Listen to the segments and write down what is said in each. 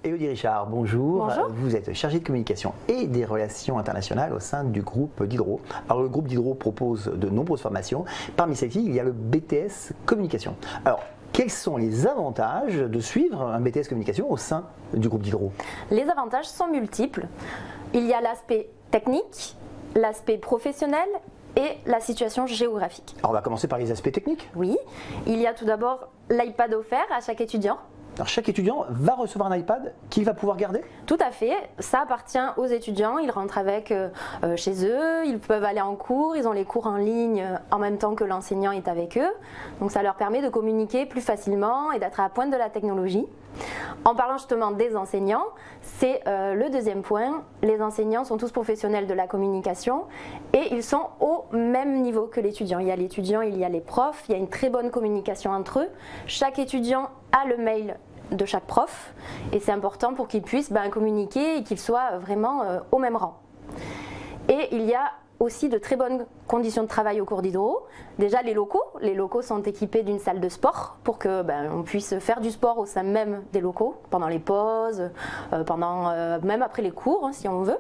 Élodie Richard, bonjour. Bonjour. Vous êtes chargée de communication et des relations internationales au sein du groupe Diderot. Alors le groupe Diderot propose de nombreuses formations. Parmi celles-ci, il y a le BTS Communication. Alors, quels sont les avantages de suivre un BTS Communication au sein du groupe Diderot? Les avantages sont multiples. Il y a l'aspect technique, l'aspect professionnel et la situation géographique. Alors on va commencer par les aspects techniques. Oui, il y a tout d'abord l'iPad offert à chaque étudiant. Alors chaque étudiant va recevoir un iPad qu'il va pouvoir garder? Tout à fait, ça appartient aux étudiants, ils rentrent avec chez eux, ils peuvent aller en cours, ils ont les cours en ligne en même temps que l'enseignant est avec eux. Donc ça leur permet de communiquer plus facilement et d'être à la pointe de la technologie. En parlant justement des enseignants, c'est le deuxième point, les enseignants sont tous professionnels de la communication et ils sont au même niveau que l'étudiant. Il y a l'étudiant, il y a les profs, il y a une très bonne communication entre eux. Chaque étudiant a le mail de chaque prof et c'est important pour qu'ils puissent communiquer et qu'ils soient vraiment au même rang. Et il y a aussi de très bonnes conditions de travail au cours Diderot. Déjà les locaux sont équipés d'une salle de sport pour que on puisse faire du sport au sein même des locaux, pendant les pauses, même après les cours si on veut.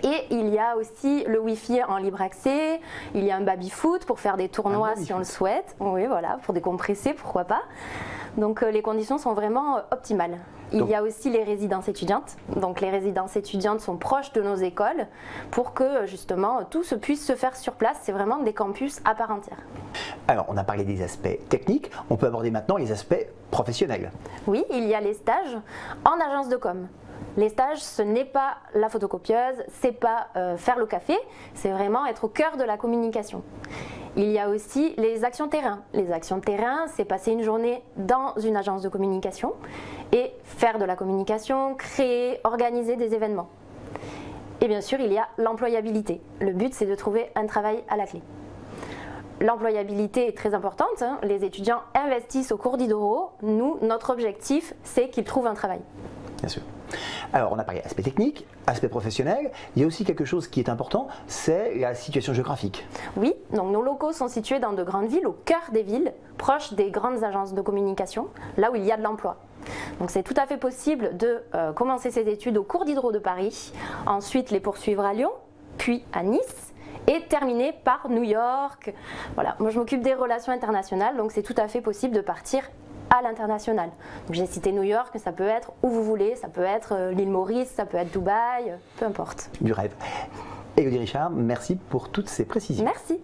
Et il y a aussi le Wi-Fi en libre accès, il y a un baby-foot pour faire des tournois si on le souhaite, oui voilà, pour décompresser pourquoi pas. Donc les conditions sont vraiment optimales. Il y a aussi les résidences étudiantes. Donc les résidences étudiantes sont proches de nos écoles pour que justement tout se puisse se faire sur place. C'est vraiment des campus à part entière. Alors on a parlé des aspects techniques, on peut aborder maintenant les aspects professionnels. Oui, il y a les stages en agence de com. Les stages, ce n'est pas la photocopieuse, c'est pas faire le café, c'est vraiment être au cœur de la communication. Il y a aussi les actions terrain. Les actions terrain, c'est passer une journée dans une agence de communication et faire de la communication, créer, organiser des événements. Et bien sûr, il y a l'employabilité. Le but, c'est de trouver un travail à la clé. L'employabilité est très importante. Les étudiants investissent au cours Diderot. Nous, notre objectif, c'est qu'ils trouvent un travail. Bien sûr. Alors, on a parlé aspect technique, aspect professionnel. Il y a aussi quelque chose qui est important, c'est la situation géographique. Oui, donc nos locaux sont situés dans de grandes villes, au cœur des villes, proches des grandes agences de communication, là où il y a de l'emploi. Donc c'est tout à fait possible de commencer ses études au cours Diderot de Paris, ensuite les poursuivre à Lyon, puis à Nice, et terminer par New York. Voilà, moi je m'occupe des relations internationales, donc c'est tout à fait possible de partir à l'international. J'ai cité New York, ça peut être où vous voulez, ça peut être l'île Maurice, ça peut être Dubaï, peu importe. Du rêve. Élodie Richard, merci pour toutes ces précisions. Merci.